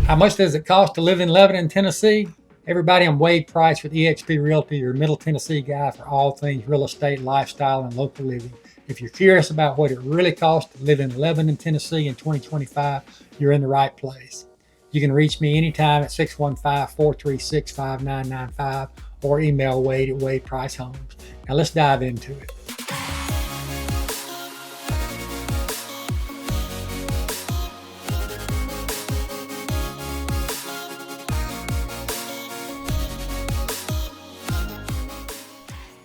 How much does it cost to live in Lebanon, Tennessee? Everybody, I'm Wade Price with eXp Realty, your Middle Tennessee guy for all things real estate, lifestyle, and local living. If you're curious about what it really costs to live in Lebanon, Tennessee in 2025, you're in the right place. You can reach me anytime at 615-436-5995 or email Wade at Wade Price Homes. Now let's dive into it.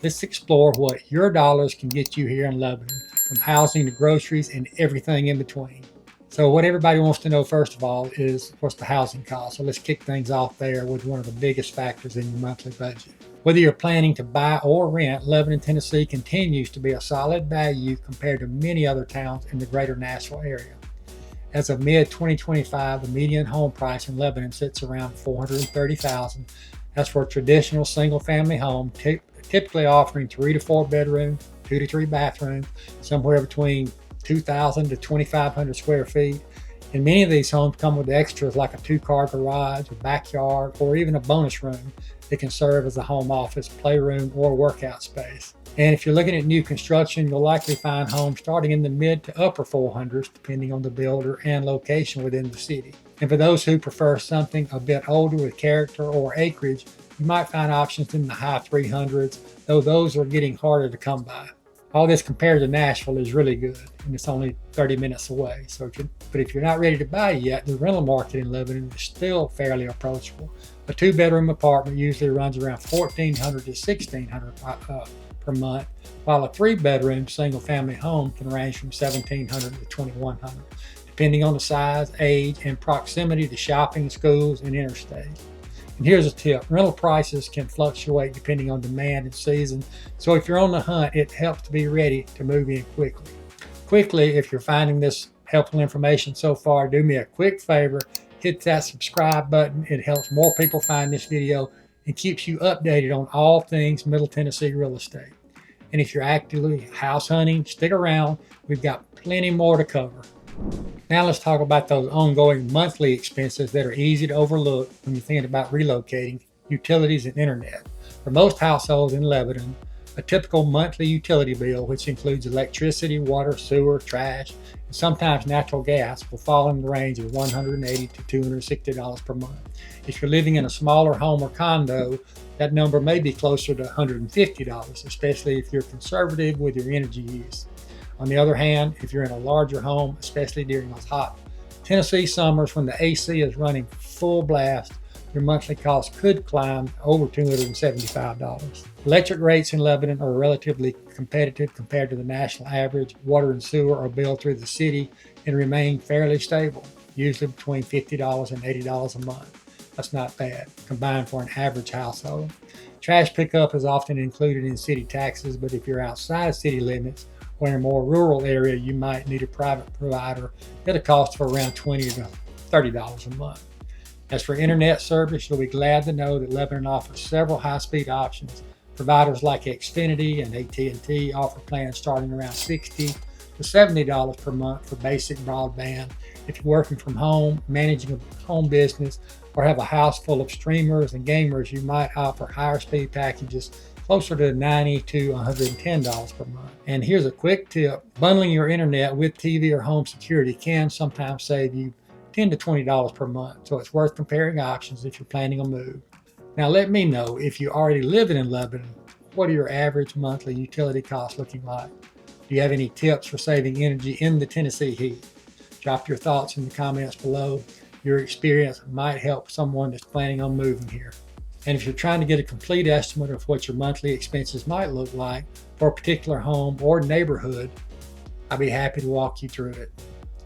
Let's explore what your dollars can get you here in Lebanon, from housing to groceries and everything in between. So what everybody wants to know first of all is what's the housing cost. So let's kick things off there with one of the biggest factors in your monthly budget. Whether you're planning to buy or rent, Lebanon, Tennessee continues to be a solid value compared to many other towns in the greater Nashville area. As of mid-2025, the median home price in Lebanon sits around $430,000. That's for a traditional single-family home, typically offering 3 to 4 bedrooms, 2 to 3 bathrooms, somewhere between 2,000 to 2,500 square feet. And many of these homes come with extras like a 2-car garage, a backyard, or even a bonus room that can serve as a home office, playroom, or workout space. And if you're looking at new construction, you'll likely find homes starting in the mid to upper 400s, depending on the builder and location within the city. And for those who prefer something a bit older with character or acreage, you might find options in the high 300s, though those are getting harder to come by. All this compared to Nashville is really good, and it's only 30 minutes away. But if you're not ready to buy yet, the rental market in Lebanon is still fairly approachable. A 2-bedroom apartment usually runs around $1,400 to $1,600 per month, while a 3-bedroom single-family home can range from $1,700 to $2,100, depending on the size, age, and proximity to shopping, schools, and interstates. And here's a tip: rental prices can fluctuate depending on demand and season, so if you're on the hunt, it helps to be ready to move in quickly. If you're finding this helpful information so far, do me a quick favor, hit that subscribe button. It helps more people find this video and keeps you updated on all things Middle Tennessee real estate. And if you're actively house hunting, stick around. We've got plenty more to cover. Now let's talk about those ongoing monthly expenses that are easy to overlook when you're thinking about relocating: utilities and internet. For most households in Lebanon, a typical monthly utility bill, which includes electricity, water, sewer, trash, and sometimes natural gas, will fall in the range of $180 to $260 per month. If you're living in a smaller home or condo, that number may be closer to $150, especially if you're conservative with your energy use. On the other hand, if you're in a larger home, especially during those hot Tennessee summers when the AC is running full blast, your monthly cost could climb over $275. Electric rates in Lebanon are relatively competitive compared to the national average. Water and sewer are billed through the city and remain fairly stable, usually between $50 and $80 a month. That's not bad, combined for an average household. Trash pickup is often included in city taxes, but if you're outside city limits or in a more rural area, you might need a private provider at a cost of around $20 to $30 a month. As for internet service, you'll be glad to know that Lebanon offers several high-speed options. Providers like Xfinity and AT&T offer plans starting around $60 to $70 per month for basic broadband. If you're working from home, managing a home business, or have a house full of streamers and gamers, you might offer higher speed packages closer to $90 to $110 per month. And here's a quick tip: bundling your internet with TV or home security can sometimes save you $10 to $20 per month, so it's worth comparing options if you're planning a move. Now let me know, if you're already living in Lebanon, what are your average monthly utility costs looking like? Do you have any tips for saving energy in the Tennessee heat? Drop your thoughts in the comments below. Your experience might help someone that's planning on moving here. And if you're trying to get a complete estimate of what your monthly expenses might look like for a particular home or neighborhood, I'd be happy to walk you through it.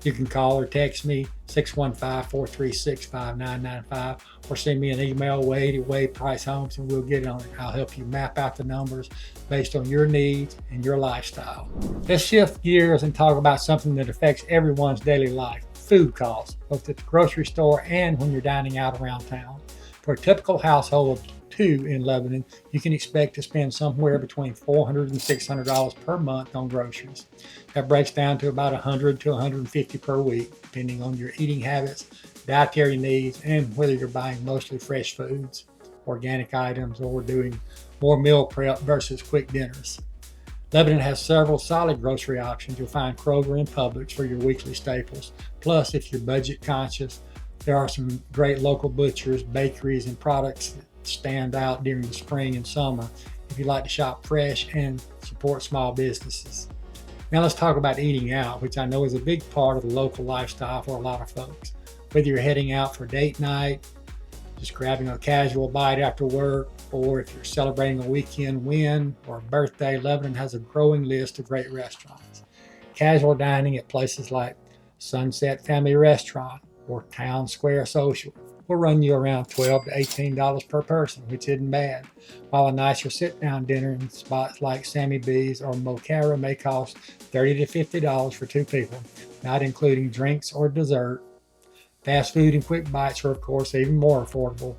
You can call or text me 615-436-5995 or send me an email, Wade at Wade Price Homes, and we'll get on it. I'll help you map out the numbers based on your needs and your lifestyle. Let's shift gears and talk about something that affects everyone's daily life: food costs, both at the grocery store and when you're dining out around town. For a typical household of 2 in Lebanon, you can expect to spend somewhere between $400 and $600 per month on groceries. That breaks down to about $100 to $150 per week, depending on your eating habits dietary needs, and whether you're buying mostly fresh foods, organic items, or doing more meal prep versus quick dinners. Lebanon has several solid grocery options. You'll find Kroger and Publix for your weekly staples. Plus, if you're budget conscious, there are some great local butchers, bakeries, and products that stand out during the spring and summer if you like to shop fresh and support small businesses. Now let's talk about eating out, which I know is a big part of the local lifestyle for a lot of folks. Whether you're heading out for date night, just grabbing a casual bite after work, or if you're celebrating a weekend win or a birthday, Lebanon has a growing list of great restaurants. Casual dining at places like Sunset Family Restaurant or Town Square Social will run you around $12 to $18 per person, which isn't bad, while a nicer sit-down dinner in spots like Sammy B's or Mocara may cost $30 to $50 for two people, not including drinks or dessert. Fast food and quick bites are, of course, even more affordable,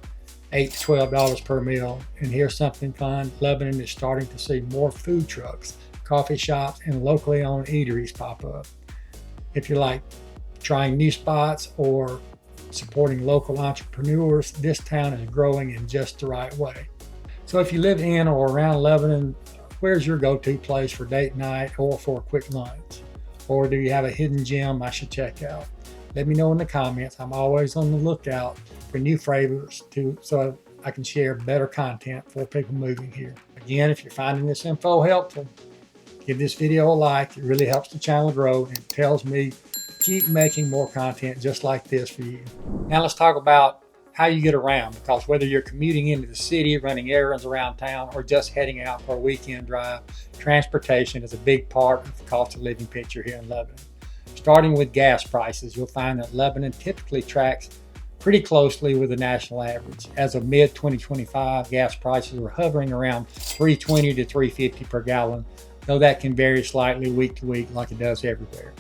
$8 to $12 per meal. And here's something fun. Lebanon is starting to see more food trucks, coffee shops, and locally owned eateries pop up. If you like trying new spots or supporting local entrepreneurs, this town is growing in just the right way. So if you live in or around Lebanon, where's your go-to place for date night or for a quick lunch? Or do you have a hidden gem I should check out? Let me know in the comments. I'm always on the lookout for new flavors so I can share better content for people moving here. Again, if you're finding this info helpful, give this video a like. It really helps the channel grow and it tells me to keep making more content just like this for you. Now let's talk about how you get around, because whether you're commuting into the city, running errands around town, or just heading out for a weekend drive, transportation is a big part of the cost of living picture here in Lebanon. Starting with gas prices, you'll find that Lebanon typically tracks pretty closely with the national average. As of mid-2025, gas prices are hovering around $3.20 to $3.50 per gallon, though that can vary slightly week to week like it does everywhere.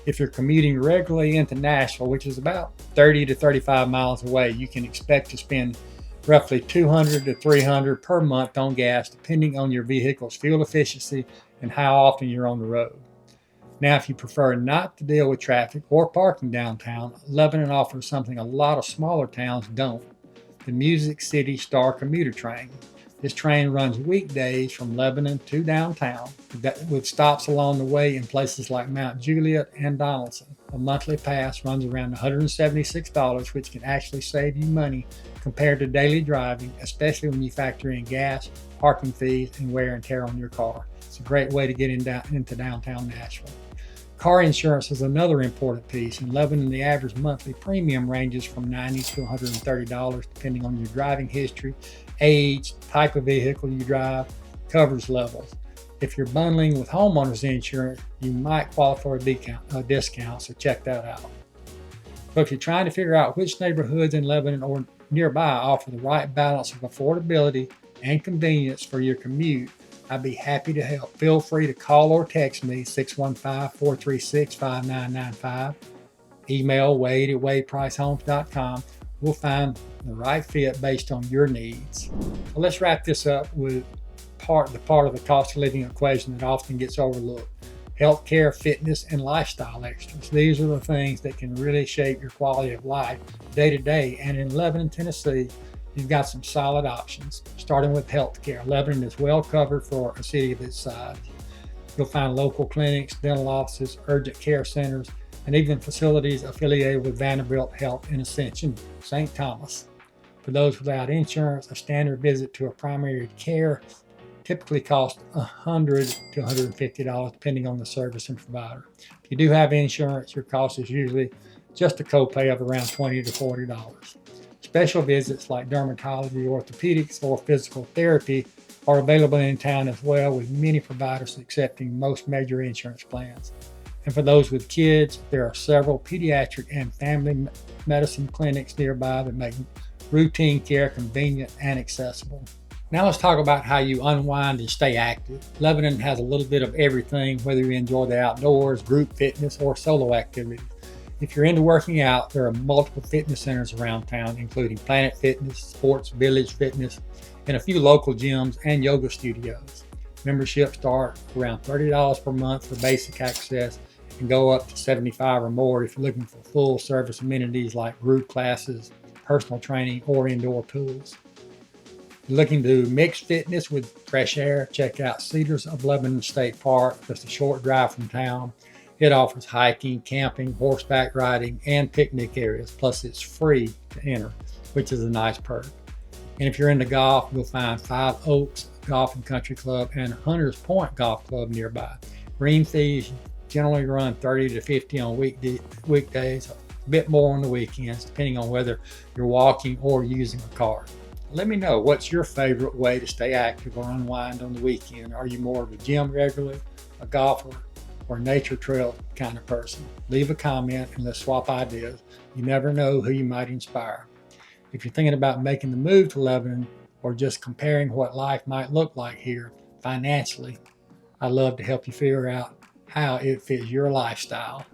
If you're commuting regularly into Nashville, which is about 30 to 35 miles away, you can expect to spend roughly $200 to $300 per month on gas, depending on your vehicle's fuel efficiency and how often you're on the road. Now, if you prefer not to deal with traffic or parking downtown, Lebanon offers something a lot of smaller towns don't: the Music City Star commuter train. This train runs weekdays from Lebanon to downtown, with stops along the way in places like Mount Juliet and Donaldson. A monthly pass runs around $176, which can actually save you money compared to daily driving, especially when you factor in gas, parking fees, and wear and tear on your car. It's a great way to get into downtown Nashville. Car insurance is another important piece. In Lebanon, the average monthly premium ranges from $90 to $130, depending on your driving history, age, type of vehicle you drive, coverage levels. If you're bundling with homeowners insurance, you might qualify for a discount, so check that out. But if you're trying to figure out which neighborhoods in Lebanon or nearby offer the right balance of affordability and convenience for your commute, I'd be happy to help. Feel free to call or text me 615-436-5995. Email wade@wadepricehomes.com. We'll find the right fit based on your needs. So let's wrap this up with the part of the cost of living equation that often gets overlooked: healthcare, fitness, and lifestyle extras. These are the things that can really shape your quality of life day to day. And in Lebanon, Tennessee, you've got some solid options. Starting with healthcare, Lebanon is well covered for a city of its size. You'll find local clinics, dental offices, urgent care centers, and even facilities affiliated with Vanderbilt Health in Ascension, St. Thomas. For those without insurance, a standard visit to a primary care typically costs $100 to $150, depending on the service and provider. If you do have insurance, your cost is usually just a copay of around $20 to $40. Special visits like dermatology, orthopedics, or physical therapy are available in town as well, with many providers accepting most major insurance plans. And for those with kids, there are several pediatric and family medicine clinics nearby that make routine care convenient and accessible. Now let's talk about how you unwind and stay active. Lebanon has a little bit of everything, whether you enjoy the outdoors, group fitness, or solo activities. If you're into working out, there are multiple fitness centers around town, including Planet Fitness, Sports Village Fitness, and a few local gyms and yoga studios. Memberships start around $30 per month for basic access and go up to 75 or more if you're looking for full service amenities like group classes, personal training, or indoor pools. If you're looking to do mixed fitness with fresh air, check out Cedars of Lebanon State Park, just a short drive from town. It offers hiking, camping, horseback riding, and picnic areas, plus it's free to enter, which is a nice perk. And if you're into golf, you'll find Five Oaks Golf and Country Club and Hunters Point Golf Club nearby. Green fees generally run 30 to 50 on weekdays, a bit more on the weekends, depending on whether you're walking or using a car. Let me know, what's your favorite way to stay active or unwind on the weekend? Are you more of a gym regularly, a golfer, or a nature trail kind of person? Leave a comment and let's swap ideas. You never know who you might inspire. If you're thinking about making the move to Lebanon or just comparing what life might look like here financially, I'd love to help you figure out how it fits your lifestyle.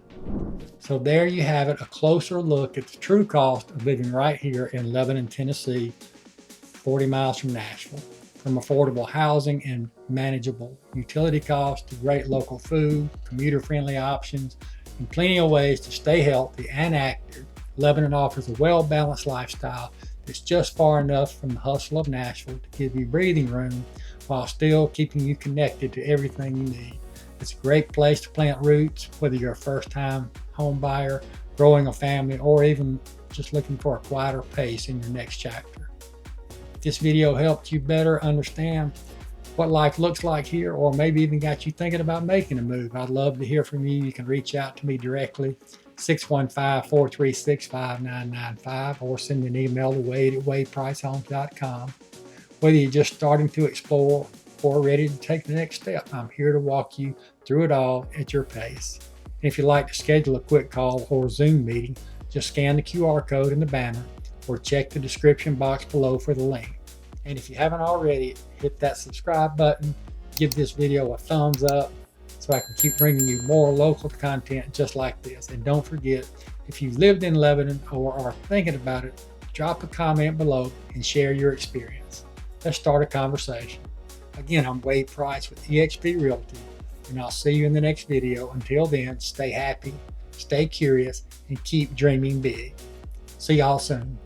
So there you have it, a closer look at the true cost of living right here in Lebanon, Tennessee, 40 miles from Nashville. From affordable housing and manageable utility costs to great local food, commuter-friendly options, and plenty of ways to stay healthy and active, Lebanon offers a well-balanced lifestyle that's just far enough from the hustle of Nashville to give you breathing room while still keeping you connected to everything you need. It's a great place to plant roots, whether you're a first-time home buyer, growing a family, or even just looking for a quieter pace in your next chapter. If this video helped you better understand what life looks like here, or maybe even got you thinking about making a move, I'd love to hear from you. You can reach out to me directly, 615-436-5995, or send me an email to wade@wadepricehomes.com. Whether you're just starting to explore or ready to take the next step, I'm here to walk you through it all at your pace. And if you'd like to schedule a quick call or Zoom meeting, just scan the QR code in the banner or check the description box below for the link. And if you haven't already, hit that subscribe button, give this video a thumbs up so I can keep bringing you more local content just like this. And don't forget, if you've lived in Lebanon or are thinking about it, drop a comment below and share your experience. Let's start a conversation. Again, I'm Wade Price with eXp Realty, and I'll see you in the next video. Until then, stay happy, stay curious, and keep dreaming big. See y'all soon.